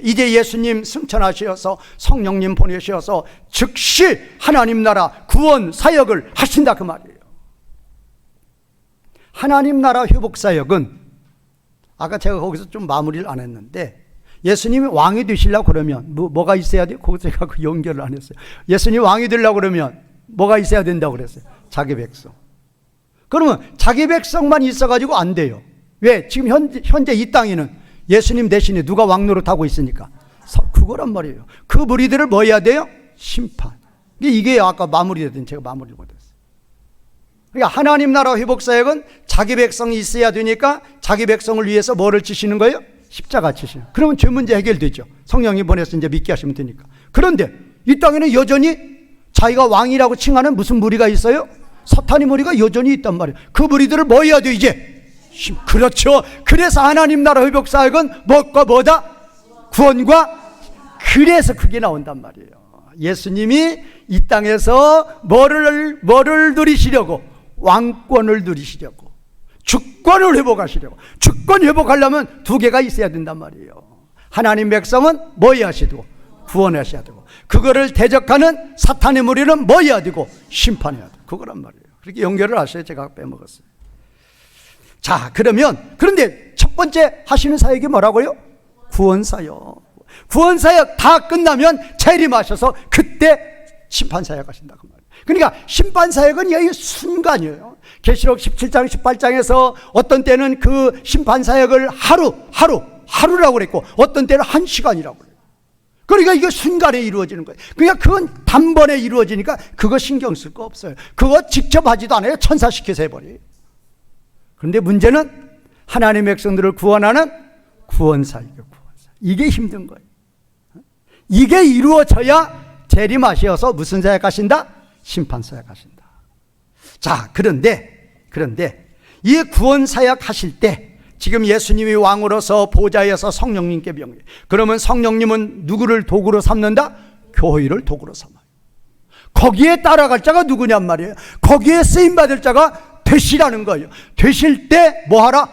S1: 이제 예수님 승천하셔서 성령님 보내셔서 즉시 하나님 나라 구원 사역을 하신다 그 말이에요. 하나님 나라 회복 사역은 아까 제가 거기서 좀 마무리를 안 했는데, 예수님이 왕이 되시려고 그러면 뭐가 있어야 돼요? 거기서 제가 그 연결을 안 했어요. 예수님이 왕이 되려고 그러면 뭐가 있어야 된다고 그랬어요? 자기 백성. 그러면 자기 백성만 있어가지고 안 돼요. 왜? 지금 현재 이 땅에는 예수님 대신에 누가 왕 노릇하고 있으니까 그거란 말이에요. 그 무리들을 뭐 해야 돼요? 심판. 이게 아까 마무리되던 제가 마무리를 못했어요. 그러니까 하나님 나라 회복 사역은 자기 백성이 있어야 되니까 자기 백성을 위해서 뭐를 지시는 거예요? 십자가 지시는. 그러면 죄 문제 해결되죠. 성령이 보내서 이제 믿게 하시면 되니까. 그런데 이 땅에는 여전히 자기가 왕이라고 칭하는 무슨 무리가 있어요? 사탄의 무리가 여전히 있단 말이에요. 그 무리들을 뭐 해야 돼 이제? 그렇죠. 그래서 하나님 나라 회복 사역은 무엇과 뭐다? 구원과. 그래서 그게 나온단 말이에요. 예수님이 이 땅에서 뭐를 누리시려고? 왕권을 누리시려고, 주권을 회복하시려고. 주권 회복하려면 두 개가 있어야 된단 말이에요. 하나님 백성은 뭐 해야 되고? 구원하셔야 되고, 그거를 대적하는 사탄의 무리는 뭐 해야 되고? 심판해야 되고. 그거란 말이에요. 그렇게 연결을 하셔야 제가 빼먹었어요. 자, 그런데 첫 번째 하시는 사역이 뭐라고요? 구원사역. 구원사역 다 끝나면 재림하셔서 그때 심판사역 하신다 그 말이에요. 그러니까 심판사역은 이 순간이에요. 계시록 17장 18장에서 어떤 때는 그 심판사역을 하루라고 그랬고 어떤 때는 1시간이라고 그래요. 그러니까 이게 순간에 이루어지는 거예요. 그러니까 그건 단번에 이루어지니까 그거 신경 쓸 거 없어요. 그거 직접 하지도 않아요. 천사시켜서 해버려요. 그런데 문제는 하나님의 백성들을 구원하는 구원사역이에요. 구원사역. 이게 힘든 거예요. 이게 이루어져야 재림하셔서 무슨 사역 하신다? 심판사역 하신다. 자, 그런데 이 구원사역 하실 때 지금 예수님이 왕으로서 보좌에서 성령님께 명해. 그러면 성령님은 누구를 도구로 삼는다? 교회를 도구로 삼아요. 거기에 따라갈 자가 누구냔 말이에요. 거기에 쓰임받을 자가 되시라는 거예요. 되실 때 뭐하라?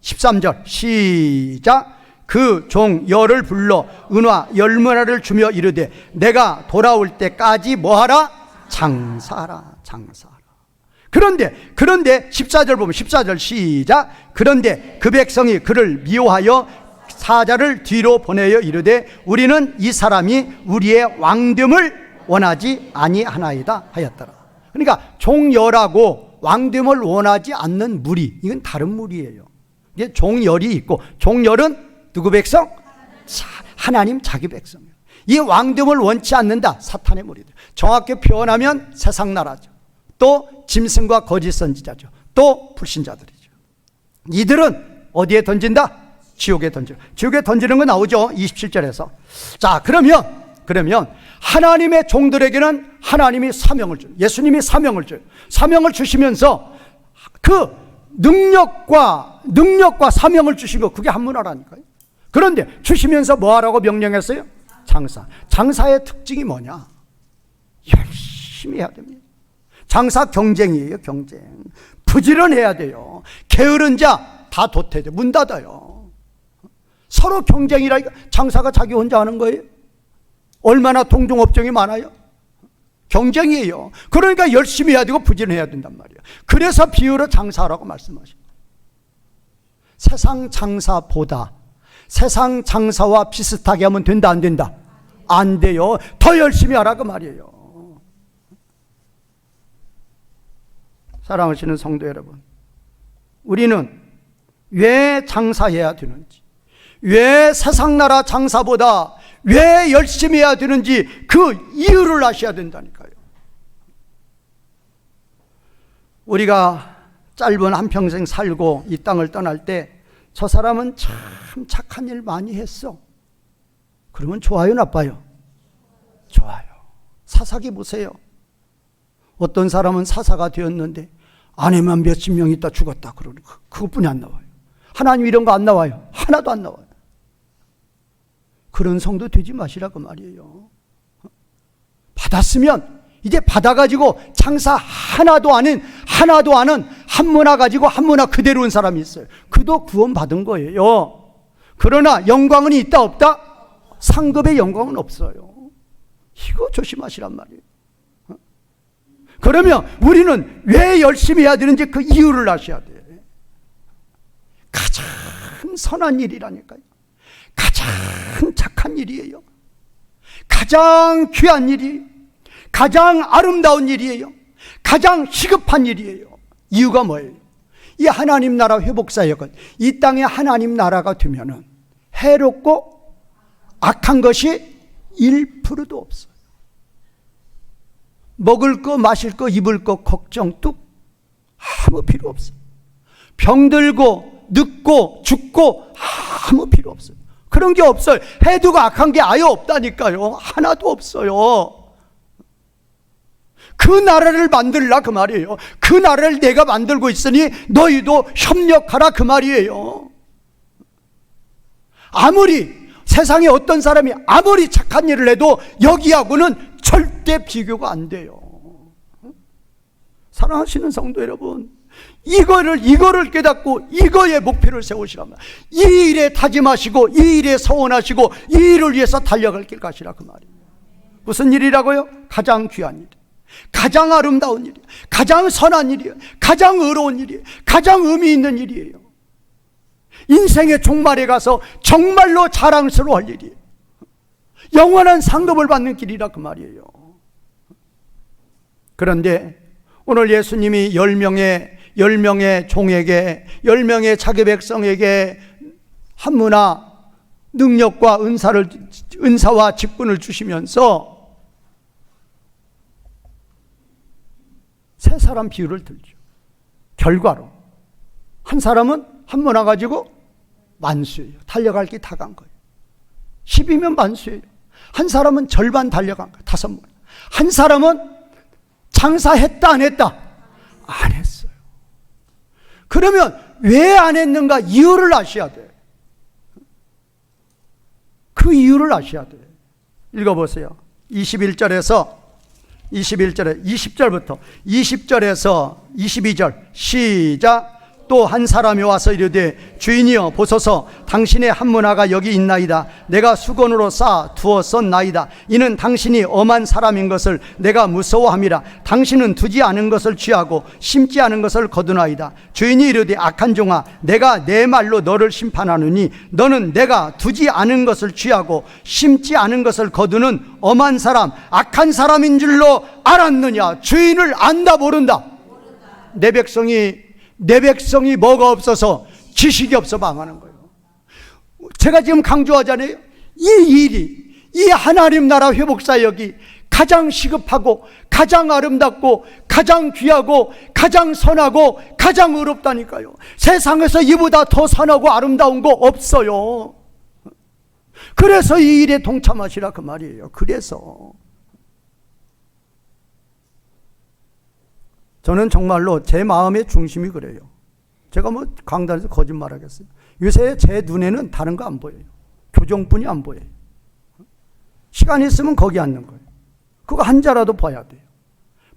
S1: 13절 시작. 그 종 열을 불러 은화 열문화를 주며 이르되 내가 돌아올 때까지 뭐하라? 장사하라. 그런데 14절 보면 14절 시작. 그런데 그 백성이 그를 미워하여 사자를 뒤로 보내어 이르되 우리는 이 사람이 우리의 왕됨을 원하지 아니하나이다 하였더라. 그러니까 종열하고 왕됨을 원하지 않는 무리, 이건 다른 무리예요. 이게 종열이 있고, 종열은 누구 백성? 하나님 자기 백성이에요. 이 왕됨을 원치 않는다, 사탄의 무리들. 정확히 표현하면 세상 나라죠. 또 짐승과 거짓 선지자죠. 또 불신자들이죠. 이들은 어디에 던진다? 지옥에 던지는. 지옥에 던지는 거 나오죠, 27절에서. 자, 그러면 하나님의 종들에게는 하나님이 사명을 줘요. 예수님이 사명을 줘요. 사명을 주시면서 그 능력과 사명을 주신 거, 그게 한 문화라니까요. 그런데 주시면서 뭐 하라고 명령했어요? 장사의 특징이 뭐냐? 열심히 해야 됩니다. 장사 경쟁이에요, 경쟁. 부지런해야 돼요. 게으른 자 다 도태돼. 문 닫아요. 서로 경쟁이라니까. 장사가 자기 혼자 하는 거예요? 얼마나 동종업종이 많아요? 경쟁이에요. 그러니까 열심히 해야 되고 부지런해야 된단 말이에요. 그래서 비유로 장사하라고 말씀하시고, 세상 장사보다 세상 장사와 비슷하게 하면 된다 안 된다? 안 돼요. 더 열심히 하라고 말이에요. 사랑하시는 성도 여러분, 우리는 왜 장사해야 되는지, 왜 세상 나라 장사보다 왜 열심히 해야 되는지 그 이유를 아셔야 된다니까요. 우리가 짧은 한평생 살고 이 땅을 떠날 때 저 사람은 참 착한 일 많이 했어. 그러면 좋아요, 나빠요? 좋아요. 사사기 보세요. 어떤 사람은 사사가 되었는데 아내만 몇십 명 있다 죽었다 그러는 그것뿐이 안 나와요. 하나님 이런 거 안 나와요. 하나도 안 나와요. 그런 성도 되지 마시라고 말이에요. 받았으면 이제 받아가지고 장사 하나도 아는 한문화 가지고 한문화 그대로 온 사람이 있어요. 그도 구원받은 거예요. 그러나 영광은 있다 없다? 상급의 영광은 없어요. 이거 조심하시란 말이에요. 그러면 우리는 왜 열심히 해야 되는지 그 이유를 아셔야 돼. 가장 선한 일이라니까요. 가장 착한 일이에요. 가장 귀한 일이에요. 가장 아름다운 일이에요. 가장 시급한 일이에요. 이유가 뭐예요? 이 하나님 나라 회복사역은 이 땅에 하나님 나라가 되면은 해롭고 악한 것이 1%도 없어요. 먹을 거, 마실 거, 입을 거 걱정 뚝 아무 필요 없어요. 병들고 늙고 죽고 아무 필요 없어요. 그런 게 없어요. 해두고 악한 게 아예 없다니까요. 하나도 없어요. 그 나라를 만들라 그 말이에요. 그 나라를 내가 만들고 있으니 너희도 협력하라 그 말이에요. 아무리 세상에 어떤 사람이 아무리 착한 일을 해도 여기하고는 절대 비교가 안 돼요. 사랑하시는 성도 여러분, 이거를 깨닫고 이거에 목표를 세우시란 말이에요. 이 일에 다짐하시고 이 일에 서원하시고 이 일을 위해서 달려갈 길 가시라 그 말이에요. 무슨 일이라고요? 가장 귀한 일, 가장 아름다운 일이에요. 가장 선한 일이에요. 가장 의로운 일이에요. 가장 의미 있는 일이에요. 인생의 종말에 가서 정말로 자랑스러워할 일이에요. 영원한 상급을 받는 길이라 그 말이에요. 그런데 오늘 예수님이 10명의 종에게, 10명의 자기 백성에게 한문화 능력과 은사와 직분을 주시면서 세 사람 비유를 들죠. 결과로 한 사람은 한문화 가지고 만수예요. 달려갈 게 다 간 거예요. 10이면 만수예요. 한 사람은 절반 달려간 거예요. 5문. 한 사람은 장사했다 안 했다? 안 했어요. 그러면 왜 안 했는가? 이유를 아셔야 돼요. 그 이유를 아셔야 돼요. 읽어보세요. 20절에서 20절에서 22절 시작. 또 한 사람이 와서 이르되 주인이여 보소서 당신의 한문화가 여기 있나이다. 내가 수건으로 쌓아 두었었나이다. 이는 당신이 엄한 사람인 것을 내가 무서워함이라. 당신은 두지 않은 것을 취하고 심지 않은 것을 거두나이다. 주인이 이르되 악한 종아 내가 내 말로 너를 심판하느니 너는 내가 두지 않은 것을 취하고 심지 않은 것을 거두는 엄한 사람 악한 사람인 줄로 알았느냐. 주인을 안다 모른다? 내 백성이 뭐가 없어서 지식이 없어 망하는 거예요. 제가 지금 강조하잖아요. 이 하나님 나라 회복사역이 가장 시급하고 가장 아름답고 가장 귀하고 가장 선하고 가장 의롭다니까요. 세상에서 이보다 더 선하고 아름다운 거 없어요. 그래서 이 일에 동참하시라 그 말이에요. 그래서 저는 정말로 제 마음의 중심이 그래요. 제가 뭐 강단에서 거짓말 하겠어요. 요새 제 눈에는 다른 거 안 보여요. 교정뿐이 안 보여요. 시간이 있으면 거기 앉는 거예요. 그거 한 자라도 봐야 돼요.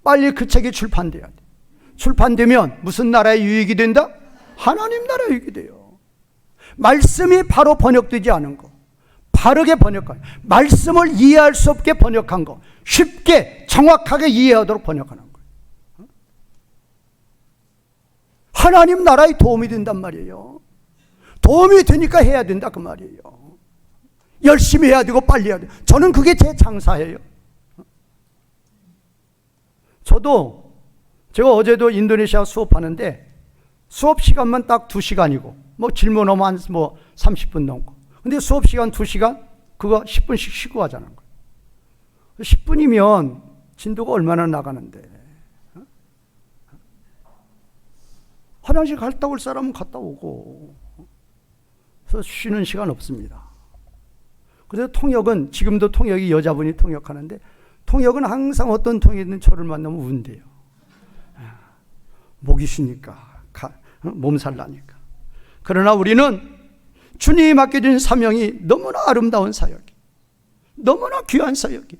S1: 빨리 그 책이 출판돼야 돼요. 출판되면 무슨 나라의 유익이 된다? 하나님 나라의 유익이 돼요. 말씀이 바로 번역되지 않은 거, 바르게 번역한, 말씀을 이해할 수 없게 번역한 거, 쉽게 정확하게 이해하도록 번역하는 거예요. 하나님 나라에 도움이 된단 말이에요. 도움이 되니까 해야 된다 그 말이에요. 열심히 해야 되고 빨리 해야 돼요. 저는 그게 제 장사예요. 제가 어제도 인도네시아 수업하는데 수업 시간만 딱 2시간이고 뭐 질문하면 한 30분 넘고, 근데 수업 시간 2시간 그거 10분씩 쉬고 하자는 거예요. 10분이면 진도가 얼마나 나가는데, 화장실 갔다 올 사람은 갔다 오고, 그래서 쉬는 시간 없습니다. 그래서 통역은, 지금도 통역이 여자분이 통역하는데, 통역은 항상 어떤 통역이든 저를 만나면 운대요. 목이 쉬니까, 몸살 나니까. 그러나 우리는 주님이 맡겨준 사명이 너무나 아름다운 사역이, 너무나 귀한 사역이.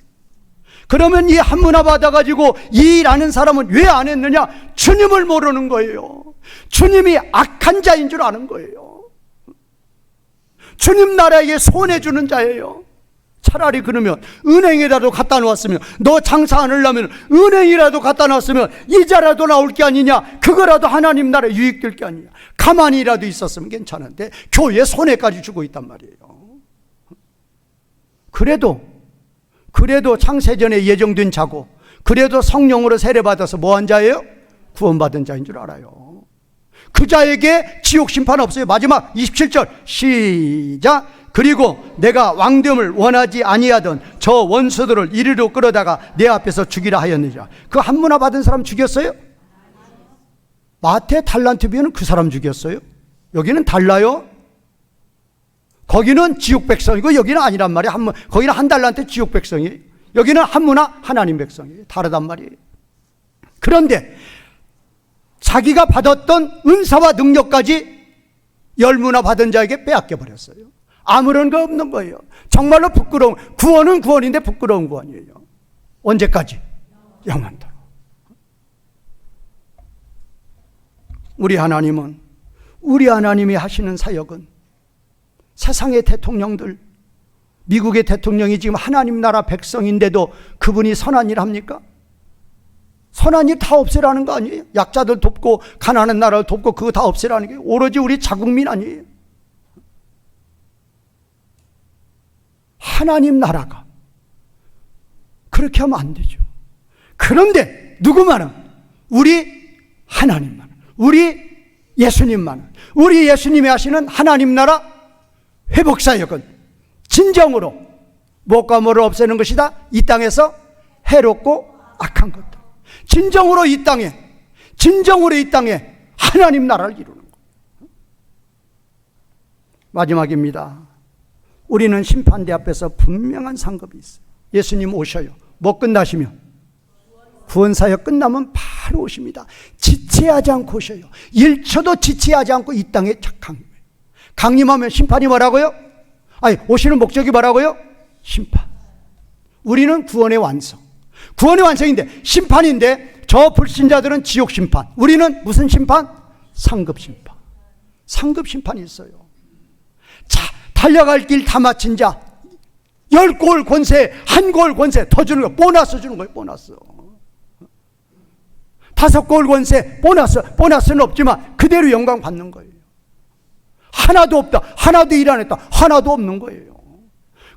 S1: 그러면 이 한문화 받아가지고 이 일 아는 사람은 왜 안 했느냐? 주님을 모르는 거예요. 주님이 악한 자인 줄 아는 거예요. 주님 나라에게 손해주는 자예요. 차라리 그러면 은행이라도 갖다 놓았으면, 너 장사 안 하려면 은행이라도 갖다 놨으면 이자라도 나올 게 아니냐, 그거라도 하나님 나라에 유익될 게 아니냐, 가만히라도 있었으면 괜찮은데 교회 손해까지 주고 있단 말이에요. 그래도 창세전에 예정된 자고, 그래도 성령으로 세례받아서 뭐한 자예요? 구원받은 자인 줄 알아요. 그 자에게 지옥 심판 없어요. 마지막 27절 시작. 그리고 내가 왕됨을 원하지 아니하던 저 원수들을 이리로 끌어다가 내 앞에서 죽이라 하였느니라. 그 한문화 받은 사람 죽였어요? 마태 달란트 비유는 그 사람 죽였어요? 여기는 달라요. 거기는 지옥 백성이고 여기는 아니란 말이에요. 거기는 한 달란트 지옥 백성이에요. 여기는 한문화 하나님 백성이에요. 다르단 말이에요. 그런데 자기가 받았던 은사와 능력까지 열문화 받은 자에게 빼앗겨 버렸어요. 아무런 거 없는 거예요. 정말로 부끄러운, 구원은 구원인데 부끄러운 구원이에요. 언제까지? 영원토록. 우리 하나님이 하시는 사역은 세상의 대통령들, 미국의 대통령이 지금 하나님 나라 백성인데도 그분이 선한 일 합니까? 선한 일 다 없애라는 거 아니에요? 약자들 돕고 가난한 나라를 돕고 그거 다 없애라는 게 오로지 우리 자국민 아니에요? 하나님 나라가 그렇게 하면 안 되죠. 그런데 누구만은? 우리 하나님만, 우리 예수님만, 우리 예수님이 하시는 하나님 나라 회복사역은 진정으로 무엇과 뭐를 없애는 것이다? 이 땅에서 해롭고 악한 것들, 진정으로 이 땅에 하나님 나라를 이루는 것. 마지막입니다. 우리는 심판대 앞에서 분명한 상급이 있어요. 예수님 오셔요. 뭐 끝나시면? 구원사역 끝나면 바로 오십니다. 지체하지 않고 오셔요. 1초도 지체하지 않고 이 땅에 강림해요. 강림하면 심판이 뭐라고요? 오시는 목적이 뭐라고요? 심판. 우리는 구원의 완성. 구원의 완성인데 심판인데, 저 불신자들은 지옥 심판, 우리는 무슨 심판? 상급 심판. 상급 심판이 있어요. 자, 달려갈 길 다 마친 자 10골 권세, 1골 권세 더 주는 거, 보너스 주는 거예요. 보너스. 5골 권세, 보너스는 없지만 그대로 영광 받는 거예요. 하나도 없다, 하나도 일 안 했다, 하나도 없는 거예요.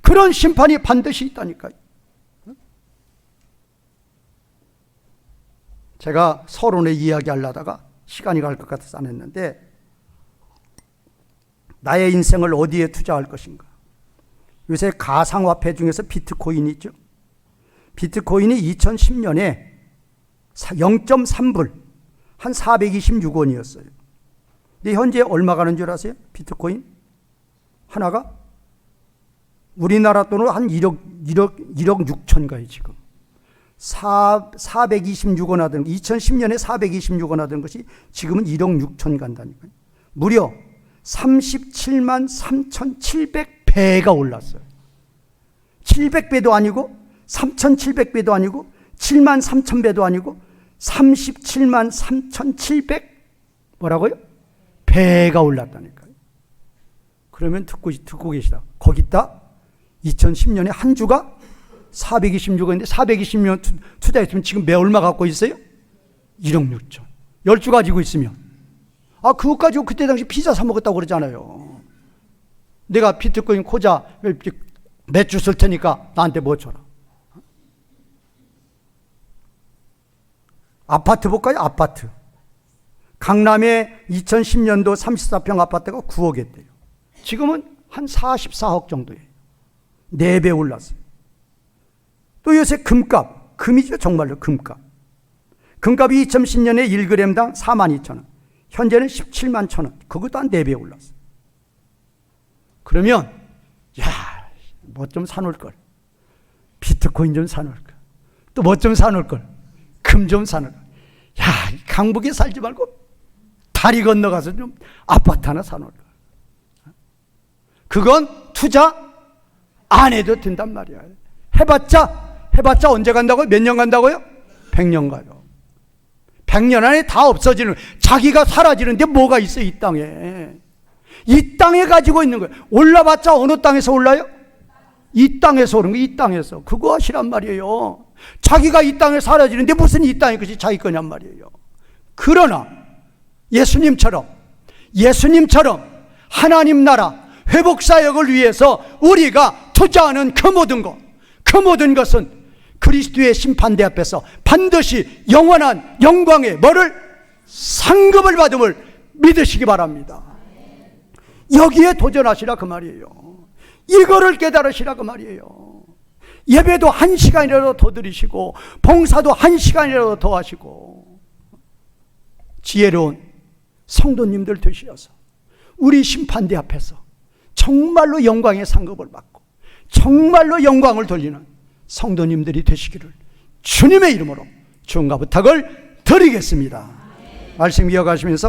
S1: 그런 심판이 반드시 있다니까요. 제가 서론에 이야기하려다가 시간이 갈 것 같아서 안 했는데, 나의 인생을 어디에 투자할 것인가. 요새 가상화폐 중에서 비트코인이 있죠. 비트코인이 2010년에 0.3불, 한 426원이었어요. 근데 현재 얼마 가는 줄 아세요? 비트코인 하나가 우리나라 돈으로 한 1억 6천 가요. 지금 426원 하던, 2010년에 426원 하던 것이 지금은 1억 6천 간다니까요. 무려 37만 3,700배가 올랐어요. 700배도 아니고 3,700배도 아니고 7만 3천 배도 아니고 37만 3,700 뭐라고요? 배가 올랐다니까요. 그러면 듣고 계시다. 거기다 2010년에 한 주가 426원인데 420년 투자했으면 지금 매 얼마 갖고 있어요? 1억 6천. 10주 가지고 있으면. 그거 가지고 그때 당시 피자 사 먹었다고 그러잖아요. 내가 비트코인 코자 몇 주 쓸 테니까 나한테 뭐 줘라. 아파트 볼까요? 아파트. 강남에 2010년도 34평 아파트가 9억 했대요. 지금은 한 44억 정도예요. 4배 올랐어요. 또 요새 금값, 금이죠 정말로 금값. 금값이 2010년에 1g당 42,000원. 현재는 17만 1,000원. 그것도 한 4배 올랐어요. 그러면 뭐 좀 사놓을 걸. 비트코인 좀 사놓을 걸. 또 뭐 좀 사놓을 걸. 금 좀 사놓을 걸. 강북에 살지 말고 다리 건너가서 좀 아파트 하나 사놓을 걸. 그건 투자 안 해도 된단 말이야. 해봤자 언제 간다고요? 몇 년 간다고요? 100년 가요. 100년 안에 다 없어지는, 자기가 사라지는데 뭐가 있어요, 이 땅에. 이 땅에 가지고 있는 거예요. 올라봤자 어느 땅에서 올라요? 이 땅에서 오는 거예요, 이 땅에서. 그거 하시란 말이에요. 자기가 이 땅에 사라지는데 무슨 이 땅이 그것이 자기 거냔 말이에요. 그러나 예수님처럼 하나님 나라 회복사역을 위해서 우리가 투자하는 그 모든 것은 그리스도의 심판대 앞에서 반드시 영원한 영광의 뭐를? 상급을 받음을 믿으시기 바랍니다. 여기에 도전하시라 그 말이에요. 이거를 깨달으시라 그 말이에요. 예배도 1시간이라도 더 드리시고 봉사도 1시간이라도 더 하시고 지혜로운 성도님들 되시어서 우리 심판대 앞에서 정말로 영광의 상급을 받고 정말로 영광을 돌리는 성도님들이 되시기를 주님의 이름으로 축원과 부탁을 드리겠습니다. 말씀 이어가시면서